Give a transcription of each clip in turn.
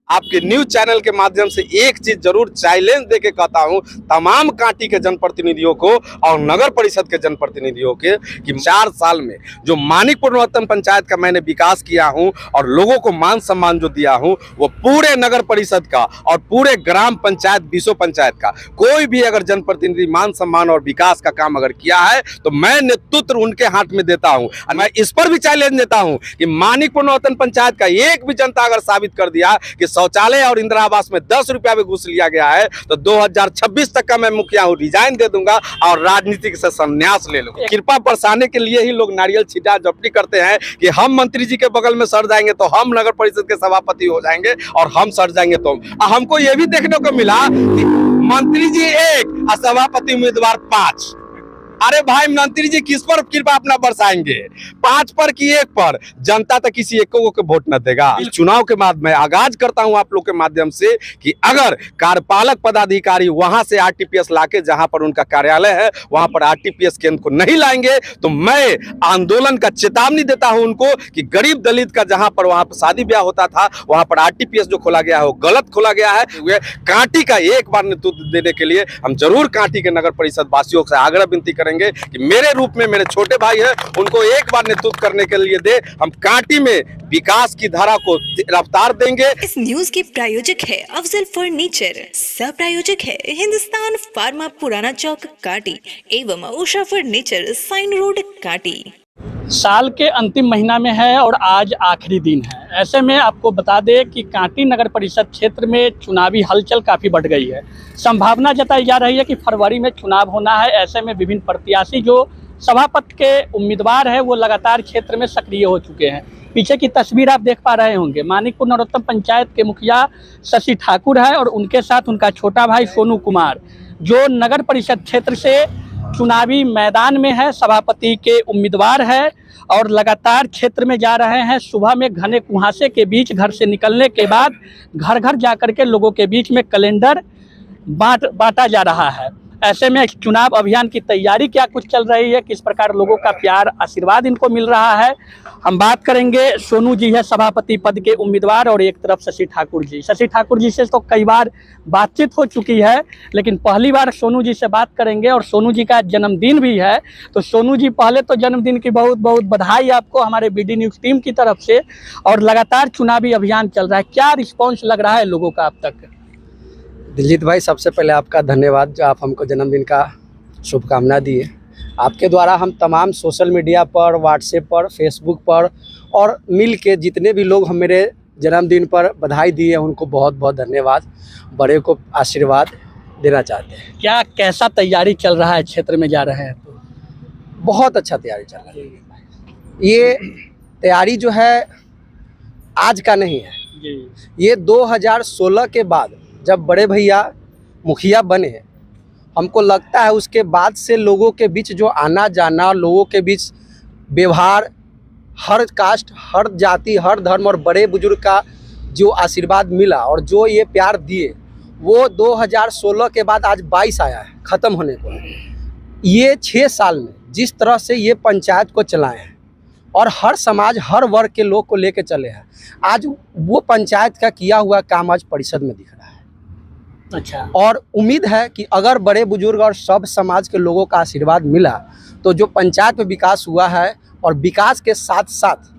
आपके news channel के माध्यम से एक चीज जरूर चैलेंज देके कहता हूं तमाम कांटी के जनप्रतिनिधियों को और नगर परिषद के जनप्रतिनिधियों के कि 4 साल में जो मानिकपुर नरोत्तम पंचायत का मैंने विकास किया हूं और लोगों को मान सम्मान जो दिया हूं वो पूरे नगर परिषद का और पूरे ग्राम पंचायत बीसों पंचायत का कोई भी अगर जनप्रतिनिधि मान सम्मान और विकास का काम अगर किया है तो मैं नेतृत्व उनके हाथ में देता हूं। और मैं इस पर भी चैलेंज देता हूं कि मानिकपुर नरोत्तम पंचायत का एक भी जनता अगर साबित कर दिया कि शौचालय और इंदिरा आवास में 10 रुपया भी घूस लिया गया है तो 2026 तक का मैं मुखिया हूं, रिजाइन दे दूंगा और राजनीति से संन्यास ले लूंगा। कृपा बरसाने के लिए ही लोग नारियल छीटा झपटी करते हैं कि हम मंत्री जी के बगल में सड़ जाएंगे तो हम नगर परिषद के सभापति हो जाएंगे और हम सड़ जाएंगे तो हमको ये भी देखने को मिला कि मंत्री जी 1 और सभापति उम्मीदवार 5। अरे भाई मंत्री जी किस पर कृपा अपना बरसाएंगे? 5 पर कि 1 पर? जनता तो किसी एक को वोट न देगा। इस चुनाव के बाद मैं आगाज करता हूं आप लोग के माध्यम से कि अगर कार्यपालक पदाधिकारी वहां से आरटीपीएस लाके जहां पर उनका कार्यालय है वहां पर आरटीपीएस केंद्र को नहीं लाएंगे तो मैं आंदोलन का चेतावनी देता हूं उनको कि गरीब दलित का जहां पर वहां पर शादी ब्याह होता था वहां पर आरटीपीएस जो खोला गया है वो गलत खोला गया है। कांटी का एक बार नेतृत्व देने के लिए हम जरूर कांटी के नगर परिषद वासियों से आग्रह विनती करेंगे कि मेरे रूप में मेरे छोटे भाई हैं उनको एक बार नेतृत्व करने के लिए दे। हम कांटी में विकास की धारा को रफ्तार देंगे। इस न्यूज के प्रायोजक है अफजल फर्नीचर, सह प्रायोजक है हिंदुस्तान फार्मा पुराना चौक काटी एवं उषा फर्नीचर साइन रोड काटी। साल के अंतिम महीना में है और आज आखिरी दिन है। ऐसे में आपको बता दें कि कांटी नगर परिषद क्षेत्र में चुनावी हलचल काफ़ी बढ़ गई है। संभावना जताई जा रही है कि फरवरी में चुनाव होना है। ऐसे में विभिन्न प्रत्याशी जो सभापति के उम्मीदवार है वो लगातार क्षेत्र में सक्रिय हो चुके हैं। पीछे की तस्वीर आप देख पा रहे होंगे, मानिकपुर नरोत्तम पंचायत के मुखिया शशि ठाकुर है और उनके साथ उनका छोटा भाई सोनू कुमार जो नगर परिषद क्षेत्र से चुनावी मैदान में है, सभापति के उम्मीदवार है और लगातार क्षेत्र में जा रहे हैं। सुबह में घने कुहासे के बीच घर से निकलने के बाद घर घर जाकर के लोगों के बीच में कैलेंडर बांटा जा रहा है। ऐसे में चुनाव अभियान की तैयारी क्या कुछ चल रही है, किस प्रकार लोगों का प्यार आशीर्वाद इनको मिल रहा है, हम बात करेंगे। सोनू जी है सभापति पद के उम्मीदवार और एक तरफ शशि ठाकुर जी। शशि ठाकुर जी से तो कई बार बातचीत हो चुकी है लेकिन पहली बार सोनू जी से बात करेंगे और सोनू जी का जन्मदिन भी है। तो सोनू जी पहले तो जन्मदिन की बहुत बहुत बधाई आपको हमारे बीडी न्यूज़ टीम की तरफ से। और लगातार चुनावी अभियान चल रहा है, क्या रिस्पॉन्स लग रहा है लोगों का अब तक? दिलजीत भाई, सबसे पहले आपका धन्यवाद जो आप हमको जन्मदिन का शुभकामना दिए। आपके द्वारा हम तमाम सोशल मीडिया पर, व्हाट्सएप पर, फेसबुक पर और मिल के जितने भी लोग हम मेरे जन्मदिन पर बधाई दिए उनको बहुत बहुत धन्यवाद। बड़े को आशीर्वाद देना चाहते हैं। क्या कैसा तैयारी चल रहा है, क्षेत्र में जा रहे हैं तो? बहुत अच्छा तैयारी चल रहा है। ये तैयारी जो है आज का नहीं है, ये 2016 के बाद जब बड़े भैया मुखिया बने, हमको लगता है उसके बाद से लोगों के बीच जो आना जाना, लोगों के बीच व्यवहार, हर कास्ट, हर जाति, हर धर्म और बड़े बुजुर्ग का जो आशीर्वाद मिला और जो ये प्यार दिए वो 2016 के बाद आज 22 आया है ख़त्म होने को। ये 6 साल में जिस तरह से ये पंचायत को चलाए हैं और हर समाज, हर वर्ग के लोग को लेके चले हैं, आज वो पंचायत का किया हुआ काम आज परिषद में दिख रहा है। अच्छा। और उम्मीद है कि अगर बड़े बुजुर्ग और सब समाज के लोगों का आशीर्वाद मिला तो जो पंचायत में विकास हुआ है और विकास के साथ साथ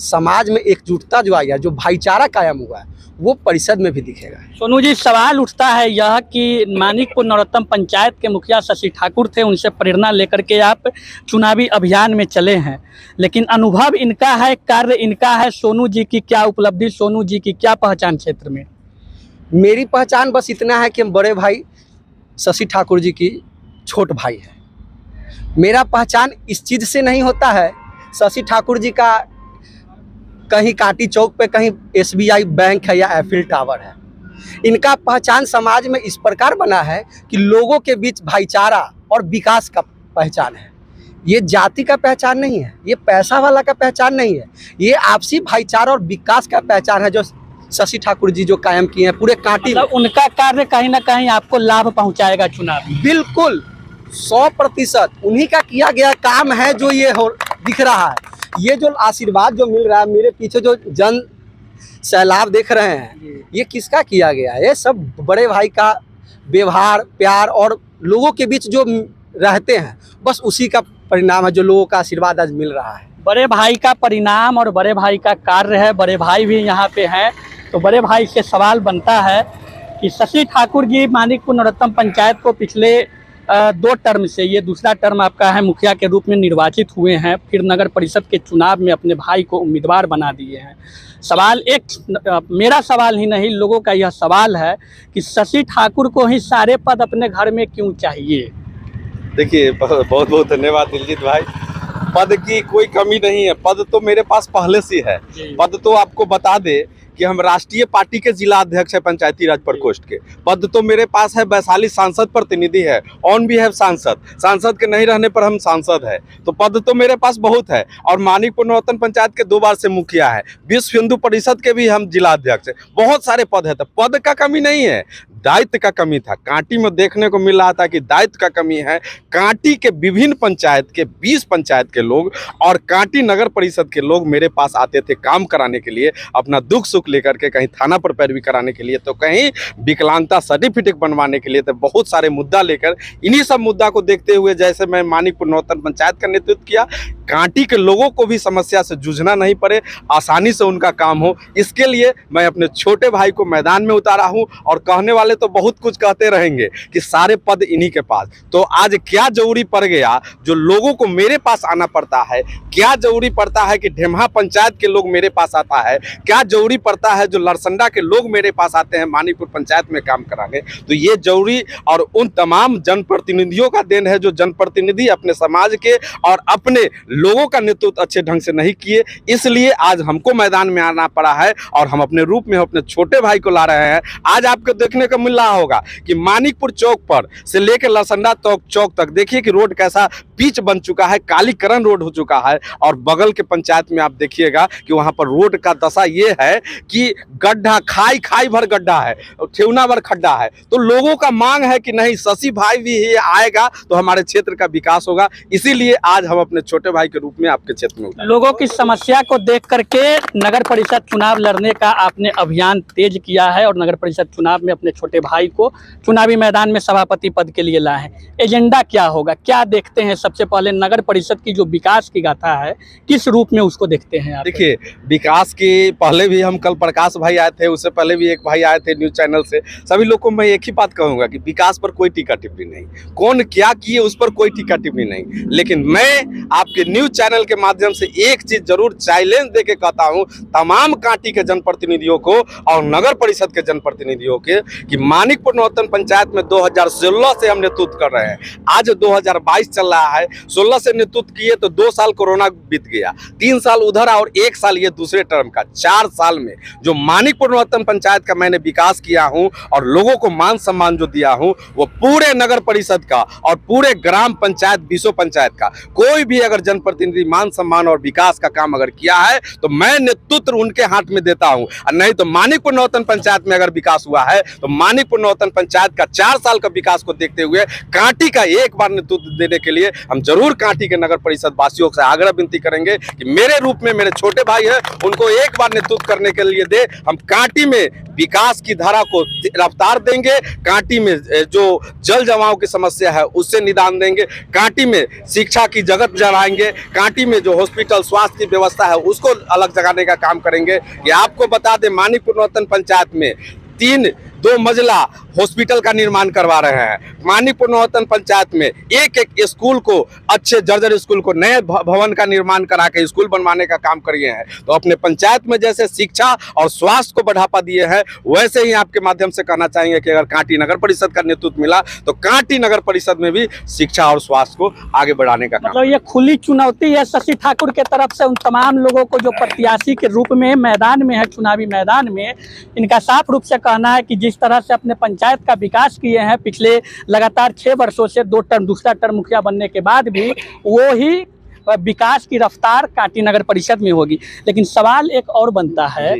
समाज में एकजुटता जो आई है, जो भाईचारा कायम हुआ है, वो परिषद में भी दिखेगा। सोनू जी, सवाल उठता है यह कि मानिकपुर नरोत्तम पंचायत के मुखिया शशि ठाकुर थे, उनसे प्रेरणा लेकर के आप चुनावी अभियान में चले हैं, लेकिन अनुभव इनका है, कार्य इनका है। सोनू जी की क्या उपलब्धि, सोनू जी की क्या पहचान क्षेत्र में? मेरी पहचान बस इतना है कि हम बड़े भाई शशि ठाकुर जी की छोट भाई है। मेरा पहचान इस चीज़ से नहीं होता है, शशि ठाकुर जी का कहीं कांटी चौक पे कहीं SBI बैंक है या एफिल टावर है। इनका पहचान समाज में इस प्रकार बना है कि लोगों के बीच भाईचारा और विकास का पहचान है। ये जाति का पहचान नहीं है, ये पैसा वाला का पहचान नहीं है, ये आपसी भाईचारा और विकास का पहचान है जो शशि ठाकुर जी जो कायम किए हैं पूरे कांटी। मतलब उनका कार्य कहीं ना कहीं आपको लाभ पहुंचाएगा चुनाव? बिल्कुल 100% उन्हीं का किया गया काम है जो ये दिख रहा है। ये जो आशीर्वाद जो मिल रहा है, मेरे पीछे जो जन सैलाब देख रहे हैं, ये किसका किया गया है? ये सब बड़े भाई का व्यवहार, प्यार और लोगों के बीच जो रहते हैं, बस उसी का परिणाम है जो लोगों का आशीर्वाद आज मिल रहा है। बड़े भाई का परिणाम और बड़े भाई का कार्य है। बड़े भाई भी यहाँ पे हैं, तो बड़े भाई से सवाल बनता है कि शशि ठाकुर जी मानिकपुर नरोत्तम पंचायत को पिछले 2 टर्म से, ये दूसरा टर्म आपका है, मुखिया के रूप में निर्वाचित हुए हैं, फिर नगर परिषद के चुनाव में अपने भाई को उम्मीदवार बना दिए हैं। सवाल मेरा सवाल ही नहीं, लोगों का यह सवाल है कि शशि ठाकुर को ही सारे पद अपने घर में क्यों चाहिए? देखिए, बहुत बहुत धन्यवाद दिलजीत भाई। पद की कोई कमी नहीं है, पद तो मेरे पास पहले से है। पद तो आपको बता दे कि हम राष्ट्रीय पार्टी के जिला अध्यक्ष है पंचायती राज प्रकोष्ठ के। पद तो मेरे पास है, वैशाली सांसद प्रतिनिधि है, ऑन भी है सांसद के नहीं रहने पर हम सांसद है, तो पद तो मेरे पास बहुत है। और मानिकपुर नरोत्तम पंचायत के 2 बार से मुखिया है, विश्व हिंदू परिषद के भी हम जिला अध्यक्ष है, बहुत सारे पद है। तो पद का कमी नहीं है, दायित्व का कमी था। कांटी में देखने को मिल रहा था कि दायित्व का कमी है। कांटी के विभिन्न पंचायत के 20 पंचायत के लोग और कांटी नगर परिषद के लोग मेरे पास आते थे काम कराने के लिए, अपना दुख सुख लेकर के, कहीं थाना पर पैरवी कराने के लिए, तो कहीं विकलांगता सर्टिफिकेट बनवाने के लिए, तो बहुत सारे मुद्दा लेकर, इन्हीं सब मुद्दा को देखते हुए जैसे मैं मानिकपुर नरोत्तम पंचायत का नेतृत्व किया, कांटी के लोगों को भी समस्या से जूझना नहीं पड़े, आसानी से उनका काम हो, इसके लिए मैं अपने छोटे भाई को मैदान में उतारा हूं। और कहने वाले तो बहुत कुछ कहते रहेंगे कि सारे पद इन्हीं के पास, तो आज क्या जरूरी पड़ गया जो लोगों को मेरे पास आना पड़ता है? क्या जरूरी पड़ता है कि ढेमहा पंचायत के लोग मेरे पास आता है? क्या जरूरी पड़ता है जो लरसंडा के लोग मेरे पास आते हैं मानिकपुर पंचायत में काम कराने? तो ये जरूरी और उन तमाम जनप्रतिनिधियों का देन है जो जनप्रतिनिधि अपने समाज के और अपने लोगों का नेतृत्व अच्छे ढंग से नहीं किए, इसलिए आज हमको मैदान में आना पड़ा है और हम अपने रूप में अपने छोटे भाई को ला रहे हैं। आज आपको देखने को मिल रहा होगा कि मानिकपुर चौक पर से लेकर लरसंडा चौक तक देखिए कि रोड कैसा पिच बन चुका है, कालीकरण रोड हो चुका है। और बगल के पंचायत में आप देखिएगा कि वहां पर रोड का दशा ये है कि गड्ढा, खाई भर गड्ढा है, ठेवना भर खड्डा है। तो लोगों का मांग है कि नहीं, शशि भाई भी आएगा तो हमारे क्षेत्र का विकास होगा, इसीलिए आज हम अपने छोटे भाई के रूप में आपके क्षेत्र में लोगों की समस्या को देख करके नगर परिषद चुनाव लड़ने का आपने अभियान तेज किया है और नगर परिषद चुनाव में अपने छोटे भाई को चुनावी मैदान में सभापति पद के लिए लाए हैं। एजेंडा क्या होगा, क्या देखते हैं? सबसे पहले नगर परिषद की जो विकास की गाथा है, किस रूप में उसको देखते हैं आप? देखिए, विकास के पहले भी हम कल प्रकाश भाई आए थे, उससे पहले भी एक भाई आए थे न्यूज चैनल से। सभी लोग को मैं एक ही बात कहूंगा कि विकास पर कोई टीका टिप्पणी नहीं, कौन क्या किए उस पर कोई टीका टिप्पणी नहीं, लेकिन मैं आपके न्यूज चैनल के माध्यम से एक चीज जरूर चैलेंज देके कहता हूं तमाम कांटी के जनप्रतिनिधियों को और नगर परिषद के जनप्रतिनिधियों के कि मानिकपुर नरोत्तम पंचायत में 2016 से हम नेतृत्व कर रहे हैं, आज 2022 चल रहा है। 16 से नेतृत्व किए तो 2 साल कोरोना बीत गया, 3 साल उधर और 1 साल ये दूसरे टर्म का। 4 साल में जो मानिकपुर नरोत्तम पंचायत का मैंने विकास किया हूं और लोगों को मान सम्मान जो दिया हूं, वो पूरे नगर परिषद का और पूरे ग्राम पंचायत 20 पंचायत का कोई भी अगर जनप्रतिनिधि मान सम्मान और विकास का काम अगर किया है तो मैं नेतृत्व उनके हाथ में देता हूं। और नहीं तो मानिकपुर नरोत्तम पंचायत में अगर विकास हुआ है तो मानिकपुर नरोत्तम पंचायत का 4 साल का विकास को देखते हुए कांटी का एक बार नेतृत्व देने के लिए हम जरूर कांटी के नगर परिषद वासियों से आग्रह विनती करेंगे कि मेरे रूप में मेरे छोटे भाई है उनको एक बार नेतृत्व करने के लिए दे। हम कांटी में विकास की धारा को रफ्तार देंगे, कांटी में जो जल जमाव की समस्या है उससे निदान देंगे, कांटी में शिक्षा की जगत जगाएंगे, कांटी में जो हॉस्पिटल स्वास्थ्य की व्यवस्था है उसको अलग जगाने का काम करेंगे। ये आपको बता दें मानिकपुर नरोत्तम पंचायत में 2 मंजिला हॉस्पिटल का निर्माण करवा रहे हैं। मानिकपुर नरोत्तम पंचायत में एक स्कूल को, अच्छे जर्जर स्कूल को नए भवन का निर्माण करा के स्कूल बनवाने का काम करिए हैं। तो अपने पंचायत में जैसे शिक्षा और स्वास्थ्य को बढ़ावा दिए हैं, वैसे ही आपके माध्यम से कहना चाहेंगे कि अगर कांटी नगर परिषद का नेतृत्व मिला तो कांटी नगर परिषद में भी शिक्षा और स्वास्थ्य को आगे बढ़ाने का काम। मतलब ये खुली चुनौती है शशि ठाकुर के तरफ से उन तमाम लोगों को जो प्रत्याशी के रूप में मैदान में है, चुनावी मैदान में। इनका साफ रूप से कहना है कि जिस तरह से अपने पंचायत का विकास किए हैं पिछले लगातार 6 वर्षों से, 2 टर्म, दूसरा टर्म मुखिया बनने के बाद भी, वो ही विकास की रफ्तार कांटी नगर परिषद में होगी। लेकिन सवाल एक और बनता है,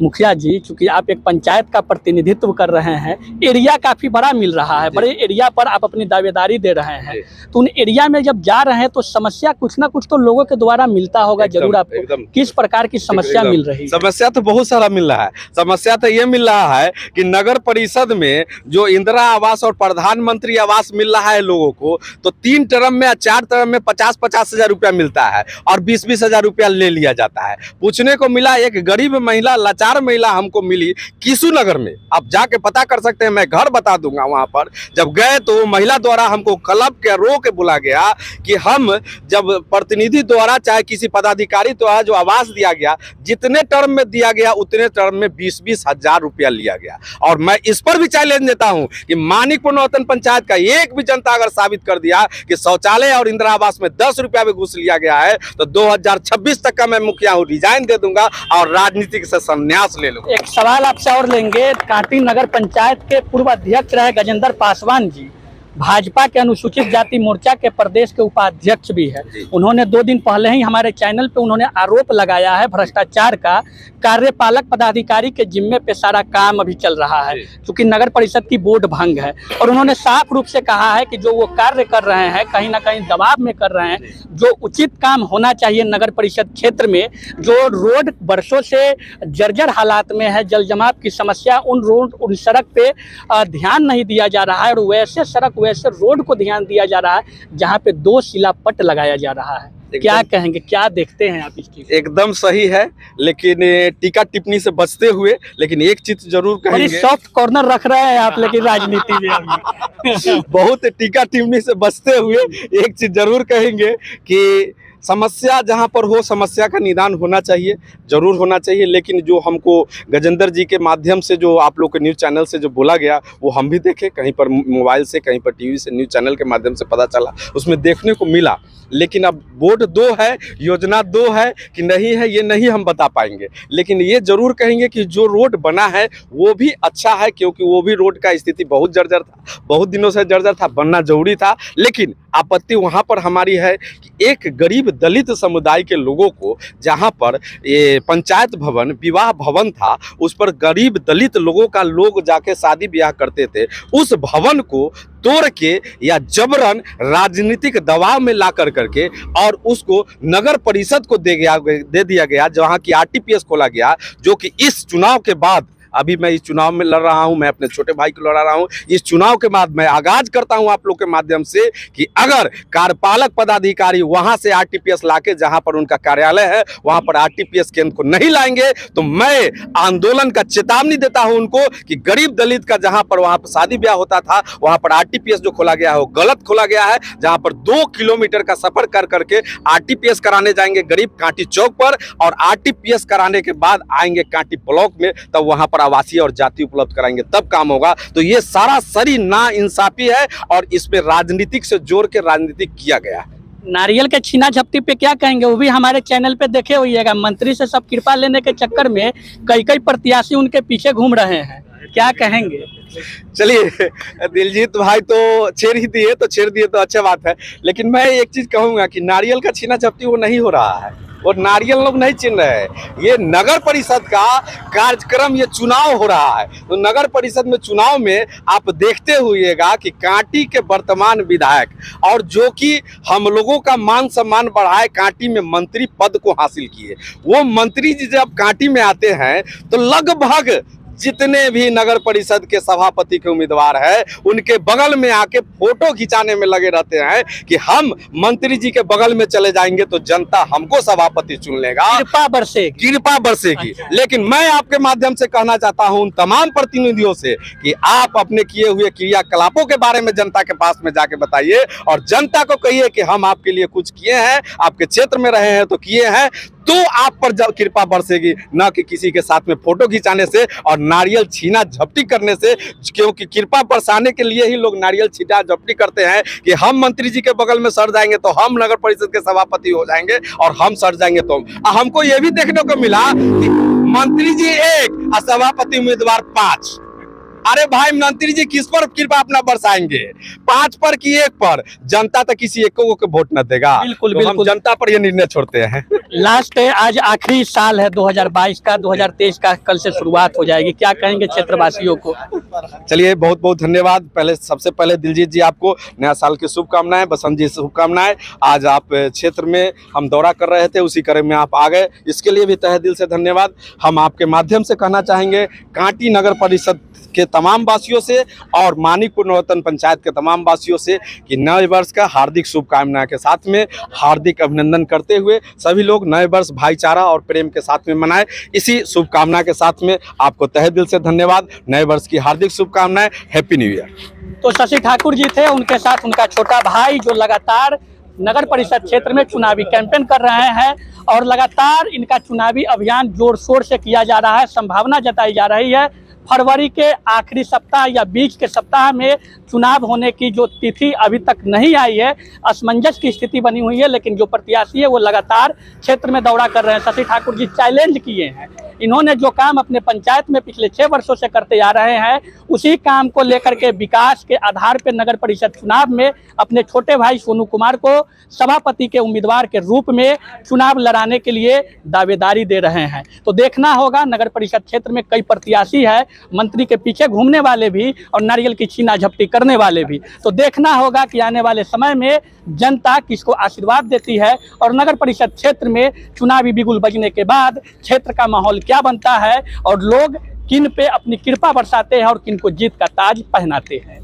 मुखिया जी, चूंकि आप एक पंचायत का प्रतिनिधित्व कर रहे हैं, एरिया काफ़ी बड़ा मिल रहा है, बड़े एरिया पर आप अपनी दावेदारी दे रहे हैं, तो उन एरिया में जब जा रहे हैं तो समस्या कुछ ना कुछ तो लोगों के द्वारा मिलता होगा जरूर। आपको किस प्रकार की समस्या मिल रही है? समस्या तो बहुत सारा मिल रहा है। समस्या तो ये मिल रहा है कि नगर परिषद में जो इंदिरा आवास और प्रधानमंत्री आवास मिल रहा है लोगों को, तो 3 टर्म में या 4 टर्म में 50-50 हजार रुपया मिलता है और 20-20 हजार रुपया ले लिया जाता है। पूछने को मिला एक गरीब महिला, लाचार महिला हमको मिली किशु नगर में। आप जाके पता कर सकते हैं, मैं घर बता दूंगा। वहां पर जब गए तो महिला द्वारा हमको क्लब के रो के बुला गया कि हम जब प्रतिनिधि द्वारा चाहे किसी पदाधिकारी द्वारा जो आवास दिया गया, जितने टर्म में दिया गया उतने टर्म में 20-20 हजार रुपया लिया गया। और मैं इस पर भी चैलेंज देता हूं कि मानिकपुर नौतन पंचायत का एक भी जनता अगर साबित कर दिया कि शौचालय और इंदिरा आवास में 10 रुपया भी घूस लिया गया है, तो 2026 तक का मैं मुखिया हूं, रिजाइन दे दूंगा और राजनीति से संन्यास ले लूंगा। एक सवाल आपसे और लेंगे। कांटी नगर पंचायत के पूर्व अध्यक्ष रहे गजेंद्र पासवान जी, भाजपा के अनुसूचित जाति मोर्चा के प्रदेश के उपाध्यक्ष भी है। उन्होंने 2 दिन पहले ही हमारे चैनल पे उन्होंने आरोप लगाया है भ्रष्टाचार का। कार्यपालक पदाधिकारी के जिम्मे पे सारा काम अभी चल रहा है, क्योंकि नगर परिषद की बोर्ड भंग है। और उन्होंने साफ रूप से कहा है कि जो वो कार्य कर रहे हैं कहीं ना कहीं दबाव में कर रहे हैं। जो उचित काम होना चाहिए नगर परिषद क्षेत्र में, जो रोड वर्षों से जर्जर हालात में है, जल जमाव की समस्या, उन सड़क पे ध्यान नहीं दिया जा रहा है। और वैसे रोड को ध्यान दिया जा रहा है जहाँ पे 2 शिलापट लगाया जा रहा है। क्या कहेंगे, क्या देखते हैं आप इसकी? एकदम सही है, लेकिन टीका टिप्पणी से बचते हुए, लेकिन एक चीज जरूर कहेंगे। सॉफ्ट कॉर्नर रख रहे हैं आप लेकिन राजनीति में बहुत टीका टिप्पणी से बचते हुए एक चीज जरूर कहेंगे कि समस्या जहाँ पर हो, समस्या का निदान होना चाहिए, जरूर होना चाहिए। लेकिन जो हमको गजेंद्र जी के माध्यम से जो आप लोग के न्यूज़ चैनल से जो बोला गया, वो हम भी देखे, कहीं पर मोबाइल से, कहीं पर टीवी से, न्यूज़ चैनल के माध्यम से पता चला, उसमें देखने को मिला। लेकिन अब बोर्ड 2 है, योजना 2 है कि नहीं है, ये नहीं हम बता पाएंगे। लेकिन ये जरूर कहेंगे कि जो रोड बना है वो भी अच्छा है, क्योंकि वो भी रोड का स्थिति बहुत जर्जर था, बहुत दिनों से जर्जर था, बनना जरूरी था। लेकिन आपत्ति वहाँ पर हमारी है कि एक गरीब दलित समुदाय के लोगों को, जहाँ पर ये पंचायत भवन, विवाह भवन था, उस पर गरीब दलित लोगों का लोग जाके शादी ब्याह करते थे, उस भवन को तोड़ के या जबरन राजनीतिक दबाव में ला करके और उसको नगर परिषद को दे दिया गया, जहाँ की आरटीपीएस खोला गया, जो कि इस चुनाव के बाद, अभी मैं इस चुनाव में लड़ रहा हूं, मैं अपने छोटे भाई को लड़ा रहा हूं, इस चुनाव के बाद मैं आगाज करता हूं आप लोग के माध्यम से कि अगर कार्यपालक पदाधिकारी वहां से आरटीपीएस लाके जहां पर उनका कार्यालय है वहां पर आरटीपीएस केंद्र को नहीं लाएंगे, तो मैं आंदोलन का चेतावनी देता हूं उनको कि गरीब दलित का जहां पर वहां पर शादी ब्याह होता था, वहां पर आरटीपीएस जो खोला गया है वो गलत खोला गया है। जहां पर 2 किलोमीटर का सफर कर करके आरटीपीएस कराने जाएंगे गरीब कांटी चौक पर, और आरटीपीएस कराने के बाद आएंगे कांटी ब्लॉक में, तब वहां पर आवासीय और जाति उपलब्ध कराएंगे, तब काम होगा। तो ये सारा सरी ना इंसाफी है और इसमें राजनीतिक से जोड़ के राजनीतिक किया गया। नारियल के छीना झपटी पे क्या कहेंगे? वो भी हमारे चैनल पे देखे होइएगा। मंत्री से सब कृपा लेने के चक्कर में कई प्रत्याशी उनके पीछे घूम रहे हैं, क्या कहेंगे? चलिए, दिलजीत भाई तो छेड़ दिए तो अच्छा बात है। लेकिन मैं एक चीज कहूंगा कि नारियल का छीना झपटी वो नहीं हो रहा है, और नारियल लोग नहीं छीन रहे हैं। ये नगर परिषद का कार्यक्रम, ये चुनाव हो रहा है। तो नगर परिषद में चुनाव में आप देखते हुएगा कि कांटी के वर्तमान विधायक, और जो कि हम लोगों का मान सम्मान बढ़ाए, कांटी में मंत्री पद को हासिल किए, वो मंत्री जी जब कांटी में आते हैं तो लगभग जितने भी नगर परिषद के सभापति के उम्मीदवार है उनके बगल में आके फोटो खिंचाने में लगे रहते हैं कि हम मंत्री जी के बगल में चले जाएंगे तो जनता हमको सभापति चुन लेगा, कृपा बरसेगी। लेकिन मैं आपके माध्यम से कहना चाहता हूं उन तमाम प्रतिनिधियों से कि आप अपने किए हुए क्रियाकलापों के बारे में जनता के पास में जाके बताइए, और जनता को कहिए कि हम आपके लिए कुछ किए हैं, आपके क्षेत्र में रहे हैं तो किए हैं, तो आप पर जब कृपा बरसेगी, न कि किसी के साथ में फोटो खिंचाने से और नारियल छीना झपटी करने से। क्योंकि कृपा बरसाने के लिए ही लोग नारियल छीना झपटी करते हैं कि हम मंत्री जी के बगल में सड़ जाएंगे तो हम नगर परिषद के सभापति हो जाएंगे, और हम सड़ जाएंगे तो हमको ये भी देखने को मिला कि मंत्री जी 1 और सभापति उम्मीदवार 5। अरे भाई मंत्री जी किस पर कृपा अपना बरसाएंगे? 5 पर कि 1 पर? जनता तो किसी एक को वोट न देगा। बिल्कुल, तो बिल्कुल। हम जनता पर ये निर्णय छोड़ते हैं। लास्ट है, आज आखिरी साल है 2022 का, 2023 का कल से शुरुआत हो जाएगी, क्या कहेंगे क्षेत्रवासियों को? चलिए बहुत बहुत धन्यवाद। पहले सबसे पहले दिलजीत जी आपको नया साल की शुभकामनाएं, बसंत जी शुभकामनाएं। आज आप क्षेत्र में हम दौरा कर रहे थे, उसी क्रम में आप आ गए, इसके लिए भी तहे दिल से धन्यवाद। हम आपके माध्यम से कहना चाहेंगे कांटी नगर परिषद के तमाम वासियों से और मानिकपुर नवरत्न पंचायत के तमाम वासियों से कि नए वर्ष का हार्दिक शुभकामनाएं के साथ में हार्दिक अभिनंदन करते हुए सभी लोग नए वर्ष भाईचारा और प्रेम के साथ में मनाएं। इसी शुभकामना के साथ में आपको तहे दिल से धन्यवाद, नए वर्ष की हार्दिक शुभकामनाएं, हैप्पी न्यू ईयर। तो शशि ठाकुर जी थे, उनके साथ उनका छोटा भाई जो लगातार नगर परिषद क्षेत्र में चुनावी कैंपेन कर रहे हैं और लगातार इनका चुनावी अभियान जोर शोर से किया जा रहा है। संभावना जताई जा रही है फरवरी के आखिरी सप्ताह या बीच के सप्ताह में चुनाव होने की जो तिथि अभी तक नहीं आई है, असमंजस की स्थिति बनी हुई है, लेकिन जो प्रत्याशी है वो लगातार क्षेत्र में दौरा कर रहे हैं। शशि ठाकुर जी चैलेंज किए हैं, इन्होंने जो काम अपने पंचायत में पिछले 6 वर्षों से करते आ रहे हैं उसी काम को लेकर के विकास के आधार पर नगर परिषद चुनाव में अपने छोटे भाई सोनू कुमार को सभापति के उम्मीदवार के रूप में चुनाव लड़ाने के लिए दावेदारी दे रहे हैं। तो देखना होगा, नगर परिषद क्षेत्र में कई प्रत्याशी है, मंत्री के पीछे घूमने वाले भी और नारियल की छीना झपटी करने वाले भी। तो देखना होगा कि आने वाले समय में जनता किसको आशीर्वाद देती है और नगर परिषद क्षेत्र में चुनावी बिगुल बजने के बाद क्षेत्र का माहौल क्या बनता है और लोग किन पे अपनी कृपा बरसाते हैं और किन को जीत का ताज पहनाते हैं।